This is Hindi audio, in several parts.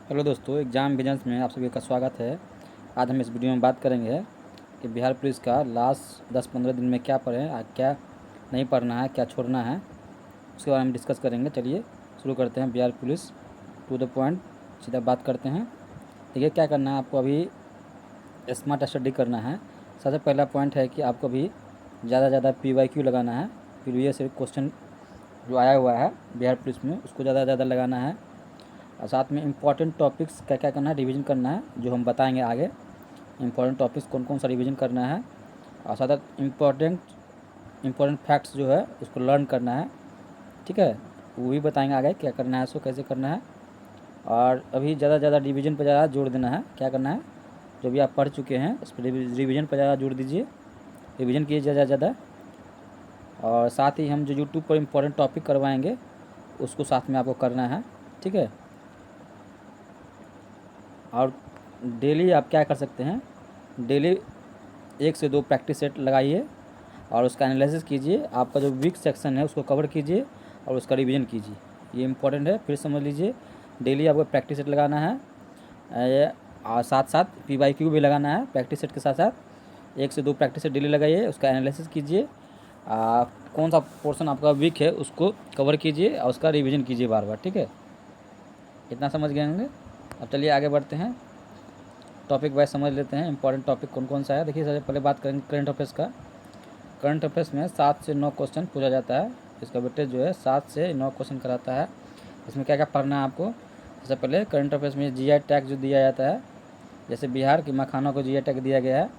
हेलो दोस्तों, एग्ज़ाम बिजनेस में आप सभी का स्वागत है। आज हम इस वीडियो में बात करेंगे कि बिहार पुलिस का लास्ट 10-15 दिन में क्या पढ़ें, क्या नहीं पढ़ना है, क्या छोड़ना है, उसके बारे में डिस्कस करेंगे। चलिए शुरू करते हैं। Bihar police to the point, सीधा बात करते हैं। देखिए क्या करना है आपको। अभी स्मार्ट स्टडी करना है। सबसे पहला पॉइंट है कि आपको अभी ज़्यादा से ज़्यादा PYQ लगाना है। प्रीवियस क्वेश्चन जो आया हुआ है बिहार पुलिस में, उसको ज़्यादा से ज़्यादा लगाना है। और साथ में इम्पॉर्टेंट टॉपिक्स क्या क्या करना है, रिवीजन करना है, जो हम बताएंगे आगे। इम्पॉर्टेंट टॉपिक्स कौन कौन सा रिवीजन करना है, और साथ साथ इम्पॉर्टेंट फैक्ट्स जो है उसको लर्न करना है। ठीक है, वो भी बताएंगे आगे क्या करना है, उसको कैसे करना है। और अभी ज़्यादा से ज़्यादा रिवीजन पर ज़्यादा जोर देना है। क्या करना है, जो भी आप पढ़ चुके हैं उस पर रिवीजन पर ज़्यादा जोर दीजिए, रिवीजन कीजिए ज़्यादा से ज़्यादा। और साथ ही हम जो यूट्यूब पर इम्पोर्टेंट टॉपिक करवाएंगे उसको साथ में आपको करना है। ठीक है, और डेली आप क्या कर सकते हैं, डेली 1 से 2 प्रैक्टिस सेट लगाइए और उसका एनालिसिस कीजिए। आपका जो वीक सेक्शन है उसको कवर कीजिए और उसका रिवीजन कीजिए। ये इंपॉर्टेंट है, फिर समझ लीजिए। डेली आपको प्रैक्टिस सेट लगाना है, और साथ साथ PYQ भी लगाना है। प्रैक्टिस सेट के साथ साथ 1 से 2 प्रैक्टिस सेट डेली लगाइए, उसका एनालिसिस कीजिए। कौन सा पोर्शन आपका वीक है उसको कवर कीजिए और उसका रिवीजन कीजिए बार बार। ठीक है, इतना समझ गए होंगे। अब चलिए आगे बढ़ते हैं, टॉपिक वाइज समझ लेते हैं इंपॉर्टेंट टॉपिक कौन कौन सा है। देखिए सबसे पहले बात करेंगे करंट अफेयर्स का। करंट अफेयर्स में 7 से 9 क्वेश्चन पूछा जाता है। इसका वेटेज जो है 7 से 9 क्वेश्चन कराता है। इसमें क्या क्या पढ़ना है आपको। सबसे पहले करंट अफेयर्स में GI टैग जो दिया जाता है, जैसे बिहार के मखानों को GI टैग दिया गया है,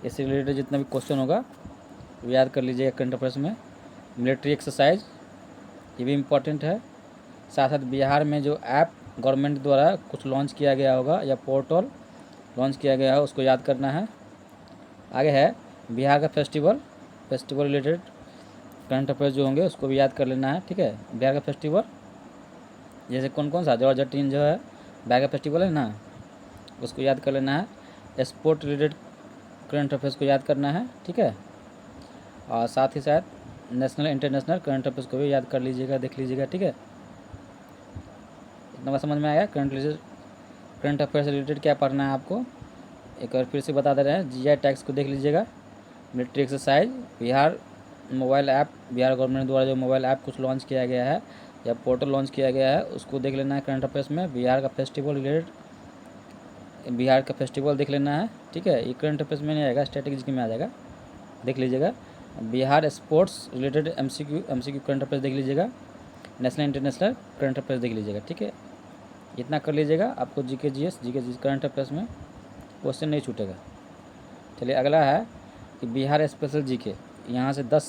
इससे रिलेटेड जितना भी क्वेश्चन होगा वो याद कर लीजिएगा करंट अफेयर्स में। मिलिट्री एक्सरसाइज, ये भी इम्पोर्टेंट है। साथ साथ बिहार में जो ऐप गवर्नमेंट द्वारा कुछ लॉन्च किया गया होगा या पोर्टल लॉन्च किया गया है उसको याद करना है। आगे है बिहार का फेस्टिवल रिलेटेड करंट अफेयर्स जो होंगे उसको भी याद कर लेना है। ठीक है, बिहार का फेस्टिवल जैसे कौन कौन सा, जॉर्ज जो है बिहार का फेस्टिवल है ना, उसको याद कर लेना है। स्पोर्ट रिलेटेड करंट अफेयर्स को याद करना है। ठीक है, और साथ ही साथ नेशनल इंटरनेशनल करंट अफेयर्स को भी याद कर लीजिएगा, देख लीजिएगा। ठीक है, इतना समझ में आया। करंट अफेयर्स रिलेटेड क्या पढ़ना है आपको, एक बार फिर से बता दे रहे हैं। GI टैक्स को देख लीजिएगा, military exercise, Bihar mobile app, Bihar government द्वारा जो मोबाइल ऐप कुछ लॉन्च किया गया है या पोर्टल लॉन्च किया गया है उसको देख लेना है करंट अफेयर्स में। बिहार का फेस्टिवल रिलेटेड, बिहार का फेस्टिवल देख लेना है। ठीक है, ये करंट अफेयर्स में नहीं आएगा, स्ट्रेटेजी में आ जाएगा, देख लीजिएगा। Bihar sports related MCQ current affairs देख लीजिएगा। नेशनल इंटरनेशनल करंट अफेयर्स देख लीजिएगा। ठीक है, इतना कर लीजिएगा, आपको GK करंट अफेयर्स में क्वेश्चन नहीं छूटेगा। चलिए अगला है कि बिहार स्पेशल GK, यहाँ से 10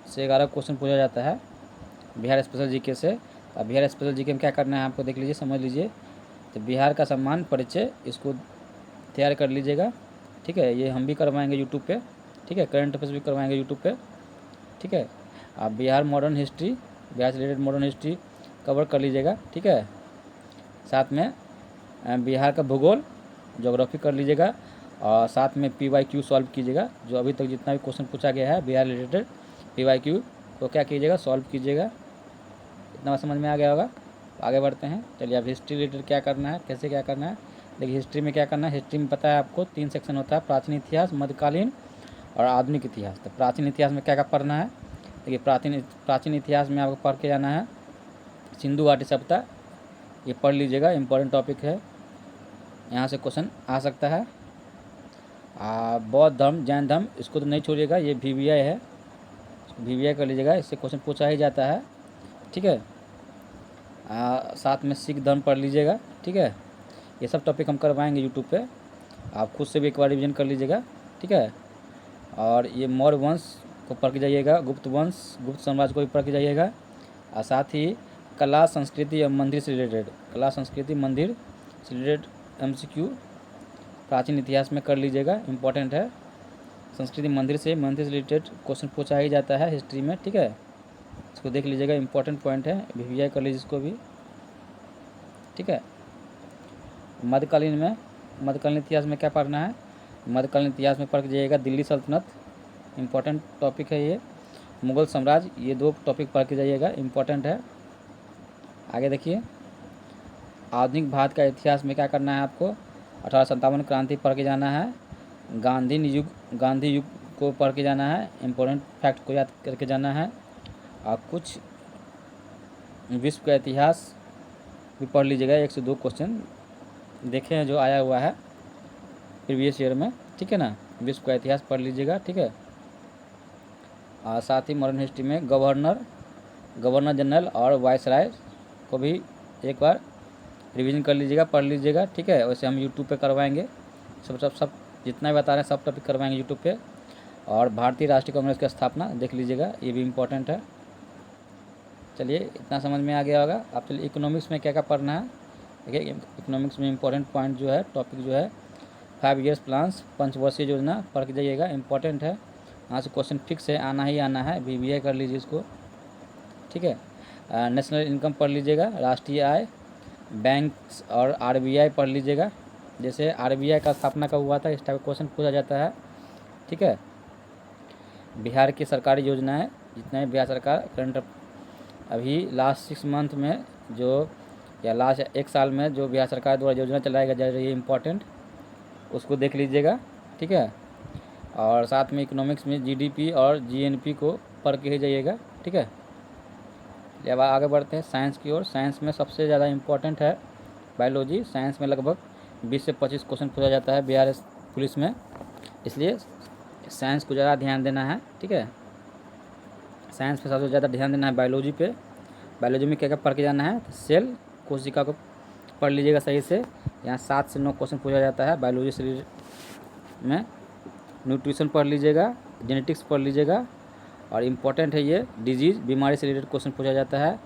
से 11 क्वेश्चन पूछा जाता है बिहार स्पेशल GK से। अब बिहार स्पेशल GK में क्या करना है आपको देख लीजिए, समझ लीजिए। तो बिहार का सम्मान परिचय, इसको तैयार कर लीजिएगा। ठीक है, ये हम भी करवाएंगे यूट्यूब पे। ठीक है, करंट अफेयर्स भी करवाएंगे यूट्यूब पे। ठीक है, आप बिहार मॉडर्न हिस्ट्री, बिहार से रिलेटेड मॉडर्न हिस्ट्री कवर कर लीजिएगा। ठीक है, साथ में बिहार का भूगोल, ज्योग्राफी कर लीजिएगा, और साथ में PYQ सॉल्व कीजिएगा। जो अभी तक जितना भी क्वेश्चन पूछा गया है बिहार रिलेटेड PYQ को क्या कीजिएगा, सॉल्व कीजिएगा। इतना समझ में आ गया होगा। आगे बढ़ते हैं। चलिए अब हिस्ट्री रिलेटेड क्या करना है, कैसे क्या करना है। देखिए हिस्ट्री में क्या करना है। हिस्ट्री में पता है आपको 3 सेक्शन होता है, प्राचीन इतिहास, मध्यकालीन और आधुनिक इतिहास। तो प्राचीन इतिहास में क्या क्या पढ़ना है। देखिए प्राचीन इतिहास में आपको पढ़ के जाना है सिंधु घाटी सभ्यता, ये पढ़ लीजिएगा, इंपॉर्टेंट टॉपिक है, यहाँ से क्वेश्चन आ सकता है। बौद्ध धर्म, जैन धर्म, इसको तो नहीं छोड़िएगा, ये VVI है, VVI कर लीजिएगा, इससे क्वेश्चन पूछा ही जाता है। ठीक है, साथ में सिख धर्म पढ़ लीजिएगा। ठीक है, ये सब टॉपिक हम करवाएंगे यूट्यूब पे, आप खुद से भी एक बार रिविजन कर लीजिएगा। ठीक है, और ये मौर्य वंश को पढ़ के जाइएगा, गुप्त वंश, गुप्त साम्राज्य को भी पढ़ के जाइएगा। और साथ ही कला संस्कृति और मंदिर से रिलेटेड, कला संस्कृति मंदिर से रिलेटेड MCQ प्राचीन इतिहास में कर लीजिएगा, इम्पोर्टेंट है। संस्कृति मंदिर से रिलेटेड क्वेश्चन पूछा ही जाता है हिस्ट्री में। ठीक है, इसको देख लीजिएगा, इम्पोर्टेंट पॉइंट है, VVI कर लीजिए इसको भी। ठीक है, मध्यकालीन इतिहास में क्या पढ़ना है। मध्यकालीन इतिहास में पढ़ के जाइएगा दिल्ली सल्तनत, इम्पोर्टेंट टॉपिक है ये। मुगल साम्राज्य, ये 2 टॉपिक पढ़ के जाइएगा, इम्पोर्टेंट है। आगे देखिए, आधुनिक भारत का इतिहास में क्या करना है आपको, 1857 क्रांति पढ़ के जाना है, गांधी युग को पढ़ के जाना है, इम्पोर्टेंट फैक्ट को याद करके जाना है, और कुछ विश्व का इतिहास भी पढ़ लीजिएगा। 1 से 2 क्वेश्चन देखे हैं जो आया हुआ है प्रीवियस ईयर में, ठीक है ना। विश्व का इतिहास पढ़ लीजिएगा, ठीक है। और साथ ही मॉडर्न हिस्ट्री में गवर्नर जनरल और वायसराय को भी एक बार रिवीजन कर लीजिएगा, पढ़ लीजिएगा, ठीक है। वैसे हम यूट्यूब पे करवाएंगे, सब जितना भी बता रहे हैं सब टॉपिक करवाएंगे यूट्यूब पे। और भारतीय राष्ट्रीय कांग्रेस की स्थापना देख लीजिएगा, ये भी इम्पोर्टेंट है। चलिए इतना समझ में आ गया होगा। अब चलिए इकोनॉमिक्स में क्या क्या पढ़ना है। देखिए इकोनॉमिक्स में इम्पोर्टेंट पॉइंट जो है, टॉपिक जो है 5 ईयर्स प्लान्स, पंचवर्षीय योजना पढ़ के जाइएगा, इम्पोर्टेंट है। यहाँ से क्वेश्चन फिक्स है, आना ही आना है, BBA कर लीजिए इसको, ठीक है। नेशनल इनकम पढ़ लीजिएगा, राष्ट्रीय आय, बैंक्स और RBI पढ़ लीजिएगा। जैसे RBI का स्थापना कब हुआ था, इस टाइप का क्वेश्चन पूछा जाता है, ठीक है। बिहार की सरकारी योजनाएं जितने बिहार सरकार करंट अभी लास्ट 6 मंथ में जो, या लास्ट 1 साल में जो बिहार सरकार द्वारा योजना चलाई जा रही है इम्पोर्टेंट, उसको देख लीजिएगा, ठीक है। और साथ में इकोनॉमिक्स में GDP और GNP को पढ़ के ही जाइएगा, ठीक है। अब आगे बढ़ते हैं साइंस की ओर। साइंस में सबसे ज़्यादा इम्पोर्टेंट है बायोलॉजी। साइंस में लगभग 20 से 25 क्वेश्चन पूछा जाता है बिहार पुलिस में, इसलिए साइंस को ज़्यादा ध्यान देना है, ठीक है। साइंस पे सबसे ज़्यादा ध्यान देना है बायोलॉजी पे। बायोलॉजी में क्या क्या पढ़ के जाना है, सेल कोशिका को पढ़ लीजिएगा सही से। यहाँ 7 से 9 क्वेश्चन पूछा जाता है बायोलॉजी से में। न्यूट्रिशन पढ़ लीजिएगा, जेनेटिक्स पढ़ लीजिएगा, और इम्पोर्टेंट है ये डिजीज़, बीमारी से रिलेटेड क्वेश्चन पूछा जाता है।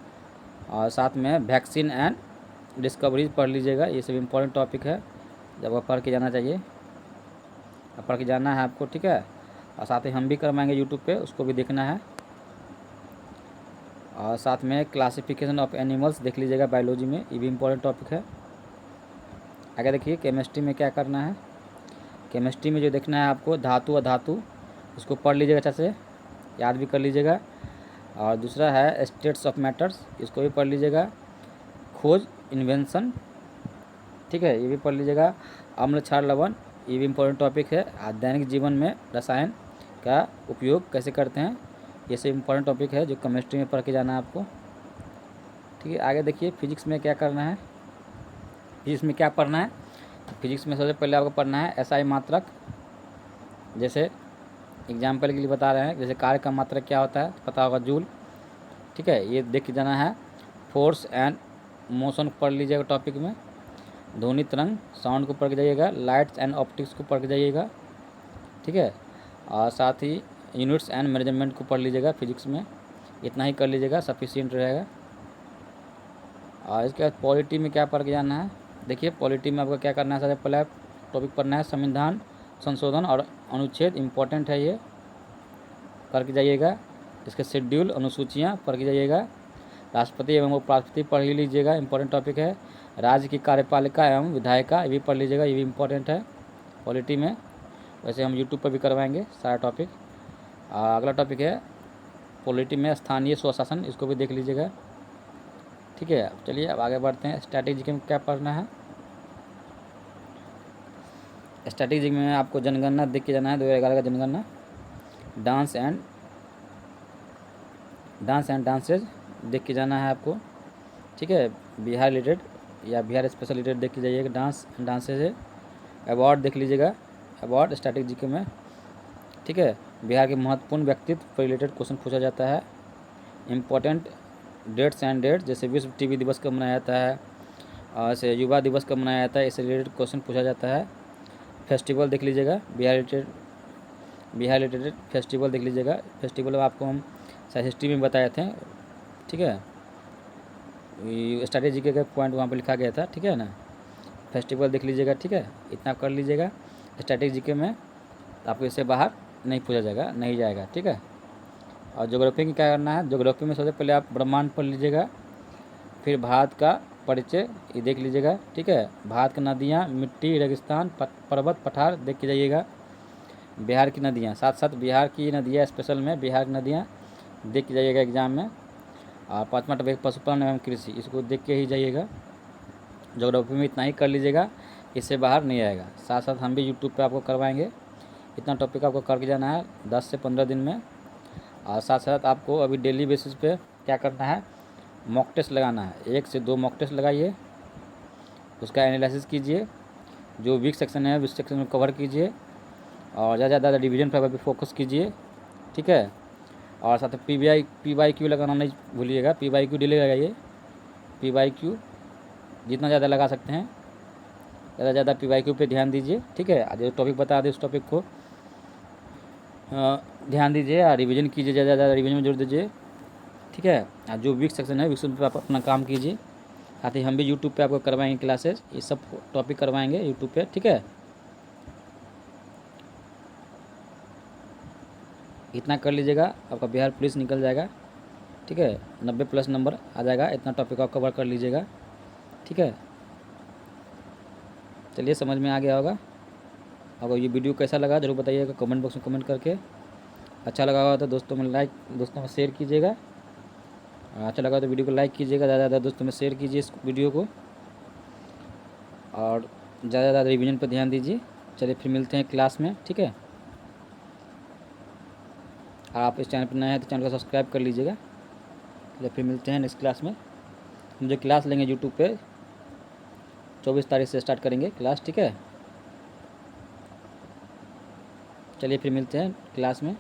और साथ में वैक्सीन एंड डिस्कवरीज पढ़ लीजिएगा, ये सब इम्पोर्टेंट टॉपिक है, जब आप पढ़ के जाना चाहिए, अब पढ़ के जाना है आपको, ठीक है। और साथ ही हम भी करवाएंगे यूट्यूब पे, उसको भी देखना है। और साथ में क्लासिफिकेशन ऑफ एनिमल्स देख लीजिएगा बायोलॉजी में, ये भी इम्पोर्टेंट टॉपिक है। आगे देखिए केमिस्ट्री में क्या करना है। केमिस्ट्री में जो देखना है आपको धातु अधातु, उसको पढ़ लीजिएगा, अच्छा से याद भी कर लीजिएगा। और दूसरा है स्टेट्स ऑफ मैटर्स, इसको भी पढ़ लीजिएगा। खोज इन्वेंशन, ठीक है, ये भी पढ़ लीजिएगा। अम्ल क्षार लवण, ये भी इम्पोर्टेंट टॉपिक है। दैनिक जीवन में रसायन का उपयोग कैसे करते हैं, ये सब इम्पोर्टेंट टॉपिक है जो केमिस्ट्री में पढ़ के जाना है आपको, ठीक है। आगे देखिए फिजिक्स में क्या करना है। फिजिक्स में क्या पढ़ना है, फिजिक्स में सबसे पहले आपको पढ़ना है SI मात्रक। जैसे एग्जाम्पल के लिए बता रहे हैं, जैसे कार्य का मात्रक क्या होता है पता होगा, जूल, ठीक है, ये देख के जाना है। फोर्स एंड मोशन पढ़ लीजिएगा टॉपिक में। ध्वनि तरंग, साउंड को पढ़ के जाइएगा। लाइट्स एंड ऑप्टिक्स को पढ़ के जाइएगा, ठीक है। और साथ ही यूनिट्स एंड मेजरमेंट को पढ़ लीजिएगा फिजिक्स में। इतना ही कर लीजिएगा, सफिशिएंट रहेगा। और इसके बाद पॉलिटी में क्या पढ़ के जाना है। देखिए पॉलिटी में आपको क्या करना है, सबसे पहले टॉपिक पढ़ना है संविधान संशोधन और अनुच्छेद, इम्पोर्टेंट है ये, पढ़ के जाइएगा। इसके शेड्यूल, अनुसूचियाँ पढ़ के जाइएगा। राष्ट्रपति एवं उपराष्ट्रपति पढ़ ही लीजिएगा, इंपॉर्टेंट टॉपिक है। राज्य की कार्यपालिका एवं विधायिका, ये भी पढ़ लीजिएगा, ये भी इम्पोर्टेंट है पॉलिटी में। वैसे हम यूट्यूब पर भी करवाएंगे सारा टॉपिक। अगला टॉपिक है पॉलिटी में स्थानीय स्वशासन, इसको भी देख लीजिएगा, ठीक है। चलिए अब आगे बढ़ते हैं। स्ट्रैटेजी में क्या पढ़ना है। स्ट्रैटेजी में आपको जनगणना देख के जाना है, 2011 का जनगणना। डांस एंड डांसेज देख के जाना है आपको, ठीक है। बिहार रिलेटेड या बिहार स्पेशल रिलेटेड देख के जाइएगा, डांस एंड डांसेज है। अवार्ड देख लीजिएगा, अवार्ड स्ट्रैटेजी में, ठीक है। बिहार के महत्वपूर्ण व्यक्तित्व पर रिलेटेड क्वेश्चन पूछा जाता है। इम्पोर्टेंट डेट्स एंड डेट्स, जैसे विश्व टीबी दिवस कब मनाया जाता है, और ऐसे युवा दिवस कब मनाया जाता है, इससे रिलेटेड क्वेश्चन पूछा जाता है। फेस्टिवल देख लीजिएगा, बिहार रिलेटेड फेस्टिवल देख लीजिएगा। फेस्टिवल आपको हम शायद हिस्ट्री में बताए थे, ठीक है। स्ट्रैटेजी के पॉइंट वहाँ पे लिखा गया था, ठीक है ना। फेस्टिवल देख लीजिएगा, ठीक है, इतना कर लीजिएगा स्ट्रैटेजी के में, तो आपको इससे बाहर नहीं पूछा जाएगा, नहीं जाएगा, ठीक है। और ज्योग्राफी में क्या करना है, ज्योग्राफी में सबसे पहले आप ब्रह्मांड पढ़ लीजिएगा, फिर भारत का परिचय ये देख लीजिएगा, ठीक है। भारत की नदियाँ, मिट्टी, रेगिस्तान, पर्वत, पठार देख के जाइएगा। बिहार की नदियाँ, साथ साथ बिहार की नदियाँ स्पेशल में बिहार की नदियाँ देख के जाइएगा एग्जाम में। और 5वां टॉपिक पशुपालन एवं कृषि, इसको देख के ही जाइएगा, ज्योग्राफी में इतना ही कर लीजिएगा, इससे बाहर नहीं आएगा। साथ साथ हम भी यूट्यूब पे आपको करवाएंगे। इतना टॉपिक आपको करके जाना है 10 से 15 दिन में। और साथ साथ आपको अभी डेली बेसिस पे क्या करना है, मॉक टेस्ट लगाना है। 1 से 2 मॉक टेस्ट लगाइए, उसका एनालिसिस कीजिए, जो वीक सेक्शन है वीक सेक्शन में कवर कीजिए, और ज़्यादा डिवीजन पेपर पे फोकस कीजिए, ठीक है। और साथ में PYQ लगाना नहीं भूलिएगा, PYQ डेली लगाइए। PYQ जितना ज़्यादा लगा सकते हैं ज़्यादा PYQ पे ध्यान दीजिए, ठीक है। जो टॉपिक बता दें उस टॉपिक को ध्यान दीजिए और रिवीजन कीजिए, ज़्यादा रिवीजन में जोड़ दीजिए, ठीक है। और जो वीक सेक्शन है वीक सेक्शन पर आप अपना काम कीजिए। साथ ही हम भी यूट्यूब पे आपको करवाएंगे क्लासेज, ये सब टॉपिक करवाएंगे यूट्यूब पे, ठीक है। इतना कर लीजिएगा, आपका बिहार पुलिस निकल जाएगा, ठीक है। 90+ नंबर आ जाएगा। इतना टॉपिक आप कवर कर लीजिएगा, ठीक है। चलिए, समझ में आ गया होगा। अगर ये वीडियो कैसा लगा जरूर बताइएगा कमेंट बॉक्स में कमेंट करके। अच्छा लगा होगा तो दोस्तों में शेयर कीजिएगा। अच्छा लगा तो वीडियो को लाइक कीजिएगा, ज़्यादा दोस्तों में शेयर कीजिए इस वीडियो को, और ज़्यादा रिवीजन पर ध्यान दीजिए। चलिए फिर मिलते हैं क्लास में, ठीक है। और आप इस चैनल पर नए हैं तो चैनल को सब्सक्राइब कर लीजिएगा। चलिए फिर मिलते हैं नेक्स्ट क्लास में। मुझे क्लास लेंगे यूट्यूब पे 24 तारीख से स्टार्ट करेंगे क्लास, ठीक है। चलिए फिर मिलते हैं क्लास में।